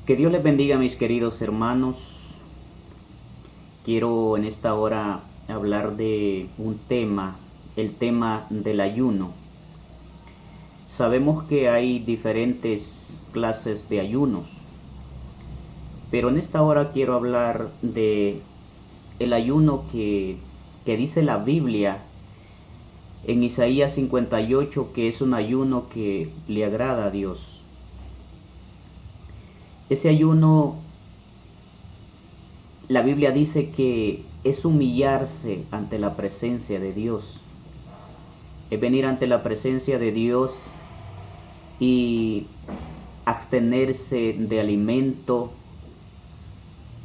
Que Dios les bendiga, mis queridos hermanos. Quiero en esta hora hablar de un tema, el tema del ayuno. Sabemos que hay diferentes clases de ayunos, pero en esta hora quiero hablar de el ayuno que dice la Biblia en Isaías 58, que es un ayuno que le agrada a Dios. Ese ayuno, la Biblia dice que es humillarse ante la presencia de Dios. Es venir ante la presencia de Dios y abstenerse de alimento,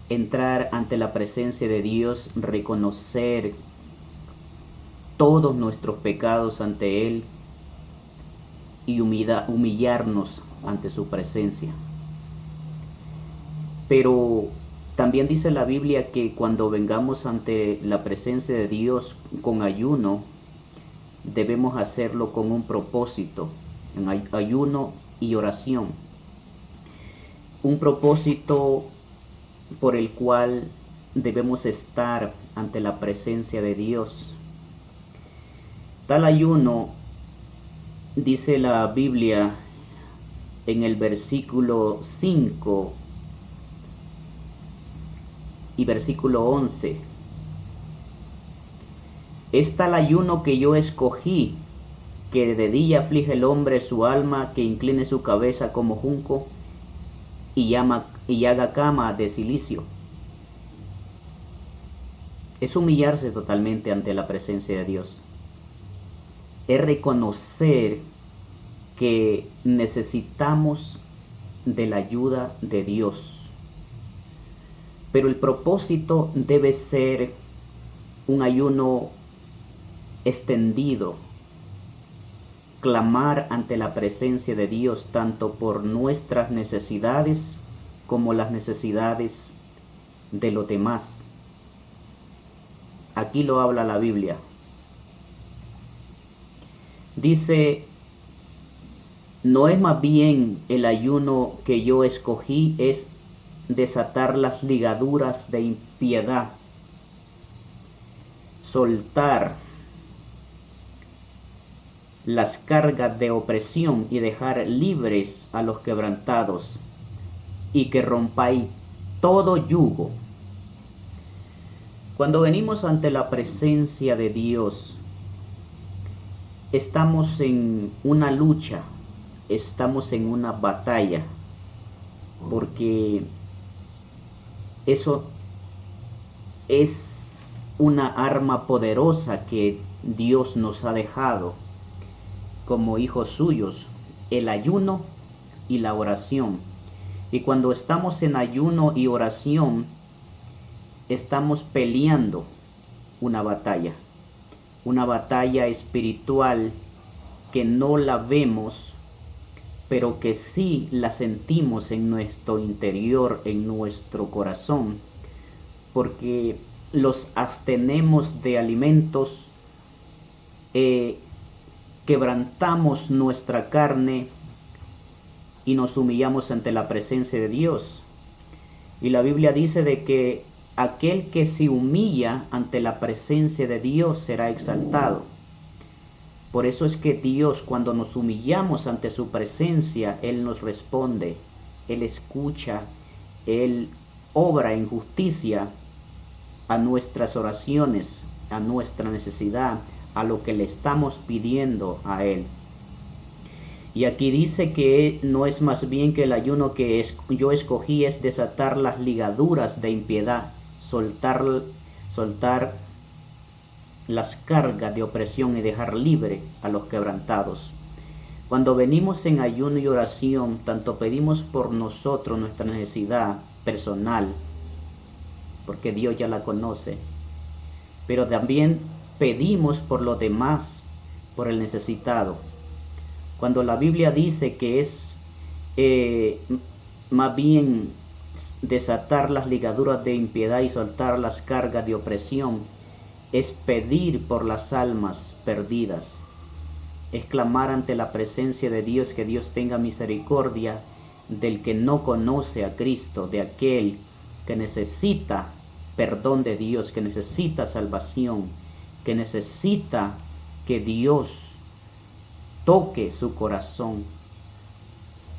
entrar ante la presencia de Dios, reconocer todos nuestros pecados ante Él y humillarnos ante su presencia. Pero también dice la Biblia que cuando vengamos ante la presencia de Dios con ayuno, debemos hacerlo con un propósito, en ayuno y oración. Un propósito por el cual debemos estar ante la presencia de Dios. Tal ayuno, dice la Biblia en el versículo 5 y versículo 11. Es tal ayuno que yo escogí, que de día aflige el hombre su alma, que incline su cabeza como junco y haga cama de cilicio. Es humillarse totalmente ante la presencia de Dios. Es reconocer que necesitamos de la ayuda de Dios. Pero el propósito debe ser un ayuno extendido, clamar ante la presencia de Dios tanto por nuestras necesidades como las necesidades de los demás. Aquí lo habla la Biblia. Dice, no es más bien el ayuno que yo escogí, es desatar las ligaduras de impiedad, soltar las cargas de opresión y dejar libres a los quebrantados, y que rompáis todo yugo. Cuando venimos ante la presencia de Dios, estamos en una lucha, estamos en una batalla, porque eso es una arma poderosa que Dios nos ha dejado como hijos suyos, el ayuno y la oración. Y cuando estamos en ayuno y oración, estamos peleando una batalla espiritual que no la vemos, pero que sí la sentimos en nuestro interior, en nuestro corazón, porque los abstenemos de alimentos, quebrantamos nuestra carne y nos humillamos ante la presencia de Dios. Y la Biblia dice de que aquel que se humilla ante la presencia de Dios será exaltado. Por eso es que Dios, cuando nos humillamos ante su presencia, Él nos responde, Él escucha, Él obra en justicia a nuestras oraciones, a nuestra necesidad, a lo que le estamos pidiendo a Él. Y aquí dice que no es más bien que el ayuno que yo escogí es desatar las ligaduras de impiedad, soltar las cargas de opresión y dejar libre a los quebrantados. Cuando venimos en ayuno y oración, tanto pedimos por nosotros nuestra necesidad personal, porque Dios ya la conoce, pero también pedimos por los demás, por el necesitado. Cuando la Biblia dice que es más bien desatar las ligaduras de impiedad y soltar las cargas de opresión, es pedir por las almas perdidas, es clamar ante la presencia de Dios que Dios tenga misericordia del que no conoce a Cristo, de aquel que necesita perdón de Dios, que necesita salvación, que necesita que Dios toque su corazón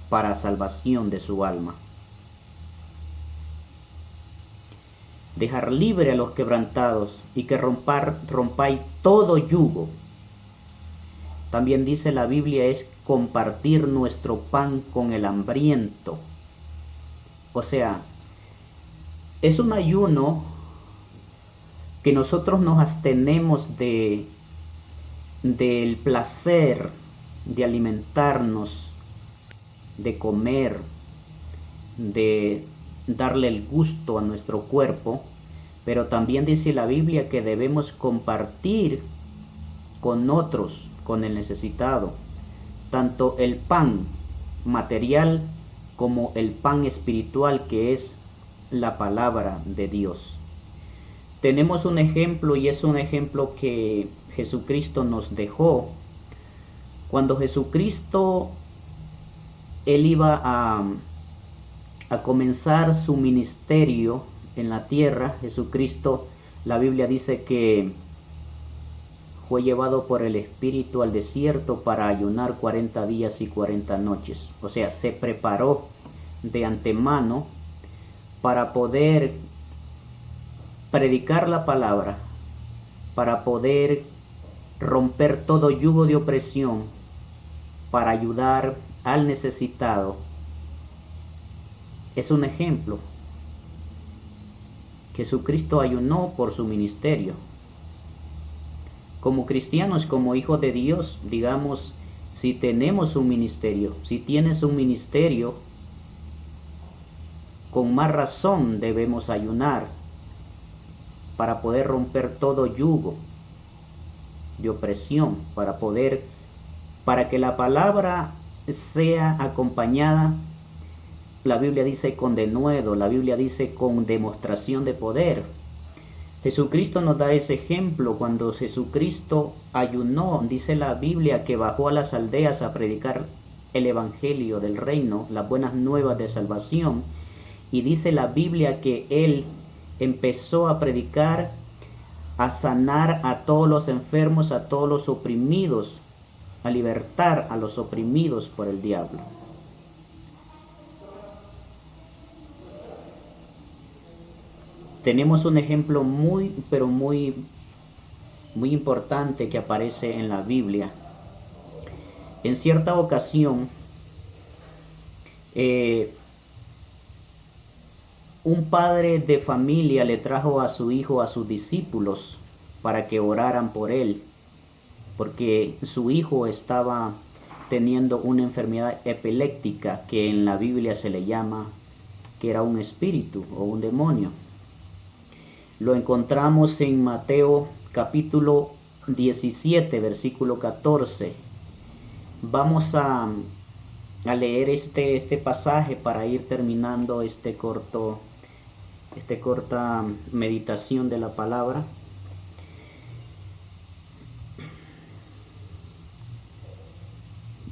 para salvación de su alma. Dejar libre a los quebrantados y que rompáis todo yugo. También dice la Biblia es compartir nuestro pan con el hambriento. O sea, es un ayuno que nosotros nos abstenemos del placer de alimentarnos, de comer, de darle el gusto a nuestro cuerpo, pero también dice la Biblia que debemos compartir con otros, con el necesitado, tanto el pan material como el pan espiritual, que es la palabra de Dios. Tenemos un ejemplo, y es un ejemplo que Jesucristo nos dejó. Cuando Jesucristo, Él iba a comenzar su ministerio en la tierra, Jesucristo, la Biblia dice que fue llevado por el Espíritu al desierto para ayunar 40 días y 40 noches. O sea, se preparó de antemano para poder predicar la palabra, para poder romper todo yugo de opresión, para ayudar al necesitado. Es un ejemplo. Jesucristo ayunó por su ministerio. Como cristianos, como hijos de Dios, digamos, si tenemos un ministerio, si tienes un ministerio, con más razón debemos ayunar para poder romper todo yugo de opresión, para que la palabra sea acompañada. La Biblia dice con denuedo, la Biblia dice con demostración de poder. Jesucristo nos da ese ejemplo. Cuando Jesucristo ayunó, dice la Biblia que bajó a las aldeas a predicar el evangelio del reino, las buenas nuevas de salvación. Y dice la Biblia que Él empezó a predicar, a sanar a todos los enfermos, a todos los oprimidos, a libertar a los oprimidos por el diablo. Tenemos un ejemplo muy importante que aparece en la Biblia. En cierta ocasión, un padre de familia le trajo a su hijo a sus discípulos para que oraran por él, porque su hijo estaba teniendo una enfermedad epiléptica que en la Biblia se le llama que era un espíritu o un demonio. Lo encontramos en Mateo capítulo 17, versículo 14. Vamos a leer este pasaje para ir terminando esta corta meditación de la palabra.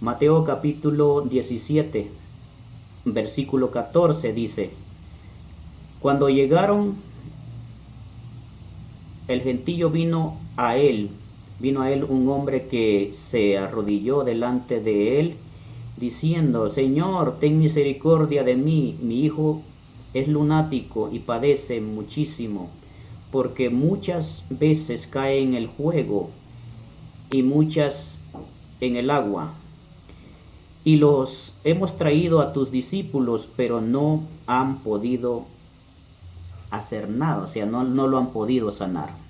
Mateo capítulo 17, versículo 14 dice: Cuando llegaron, el gentío vino a él un hombre que se arrodilló delante de él, diciendo: Señor, ten misericordia de mí, mi hijo es lunático y padece muchísimo, porque muchas veces cae en el juego y muchas en el agua. Y los hemos traído a tus discípulos, pero no han podido hacer nada, o sea, no lo han podido sanar.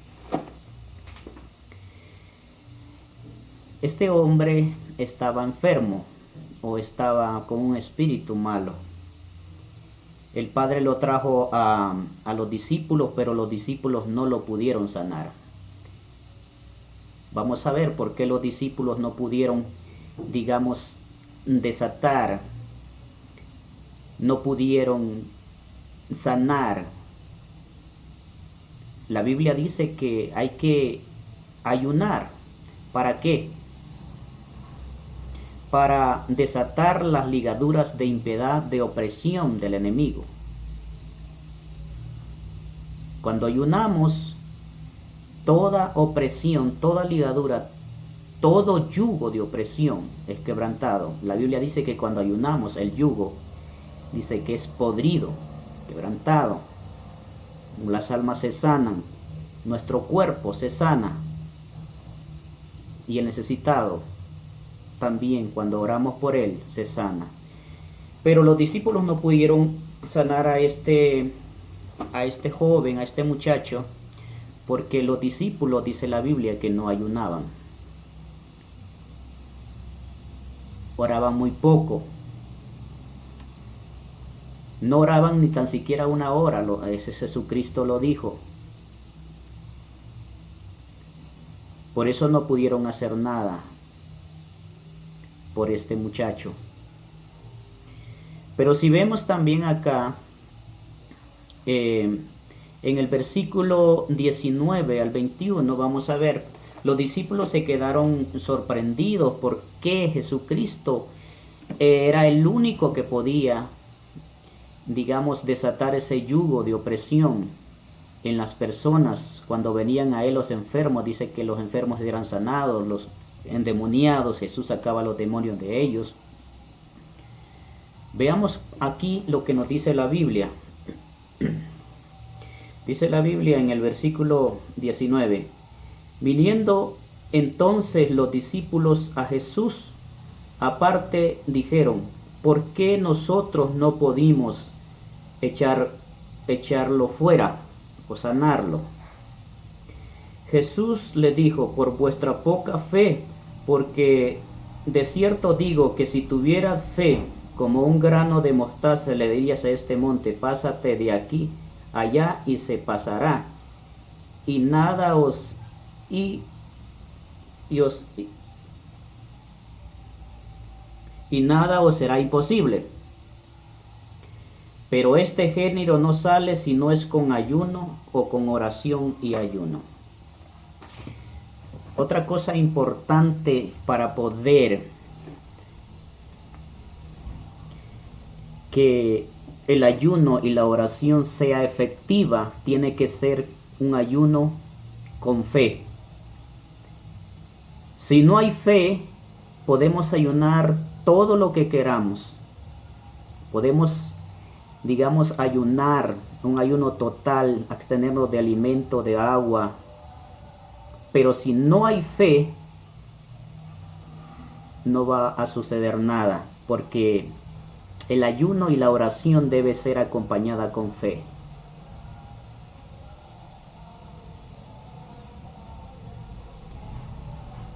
Este hombre estaba enfermo o estaba con un espíritu malo. El padre lo trajo a los discípulos, pero los discípulos no lo pudieron sanar. Vamos a ver por qué los discípulos no pudieron, digamos, desatar, no pudieron sanar. La Biblia dice que hay que ayunar. ¿Para qué? para desatar las ligaduras de impiedad, de opresión del enemigo. Cuando ayunamos, toda opresión, toda ligadura, todo yugo de opresión es quebrantado. La Biblia dice que cuando ayunamos, el yugo dice que es podrido, quebrantado. Las almas se sanan, nuestro cuerpo se sana, y el necesitado también, cuando oramos por él, se sana. Pero los discípulos no pudieron sanar a este joven, a este muchacho, porque los discípulos, dice la Biblia, que no ayunaban. Oraban muy poco. No oraban ni tan siquiera una hora, ese Jesucristo lo dijo. Por eso no pudieron hacer nada por este muchacho. Pero si vemos también acá, en el versículo 19 al 21, vamos a ver, los discípulos se quedaron sorprendidos porque Jesucristo era el único que podía, digamos, desatar ese yugo de opresión en las personas. Cuando venían a él los enfermos, dice que los enfermos eran sanados, los endemoniados, Jesús sacaba los demonios de ellos. Veamos aquí lo que nos dice la Biblia. Dice la Biblia en el versículo 19: viniendo entonces los discípulos a Jesús aparte, dijeron: ¿por qué nosotros no pudimos echarlo fuera o sanarlo? Jesús le dijo: por vuestra poca fe, porque de cierto digo que si tuvieras fe como un grano de mostaza, le dirías a este monte: pásate de aquí allá, y se pasará, y nada os será imposible. Pero este género no sale si no es con ayuno o con oración y ayuno. Otra cosa importante para poder que el ayuno y la oración sea efectiva, tiene que ser un ayuno con fe. Si no hay fe, podemos ayunar todo lo que queramos. Podemos, digamos, ayunar, un ayuno total, abstenernos de alimento, de agua. Pero si no hay fe, no va a suceder nada, porque el ayuno y la oración debe ser acompañada con fe.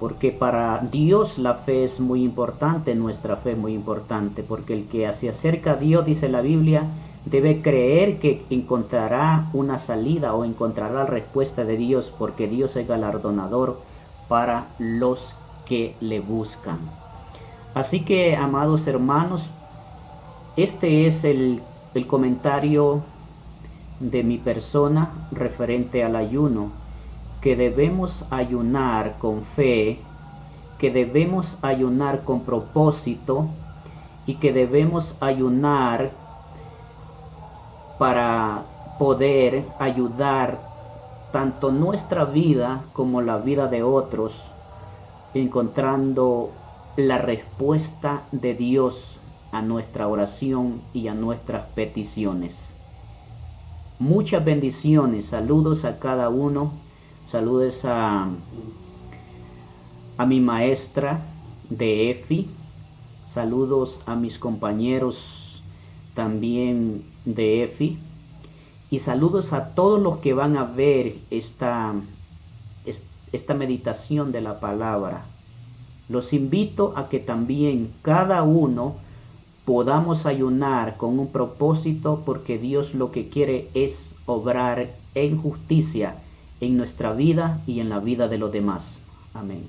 Porque para Dios la fe es muy importante, nuestra fe es muy importante, porque el que se acerca a Dios, dice la Biblia, debe creer que encontrará una salida o encontrará la respuesta de Dios, porque Dios es galardonador para los que le buscan. Así que, amados hermanos, este es el comentario de mi persona referente al ayuno, que debemos ayunar con fe, que debemos ayunar con propósito y que debemos ayunar para poder ayudar tanto nuestra vida como la vida de otros, encontrando la respuesta de Dios a nuestra oración y a nuestras peticiones. Muchas bendiciones, saludos a cada uno, saludos a mi maestra de EFI, saludos a mis compañeros también de EFI, y saludos a todos los que van a ver esta meditación de la palabra. Los invito a que también cada uno podamos ayunar con un propósito, porque Dios lo que quiere es obrar en justicia en nuestra vida y en la vida de los demás. Amén.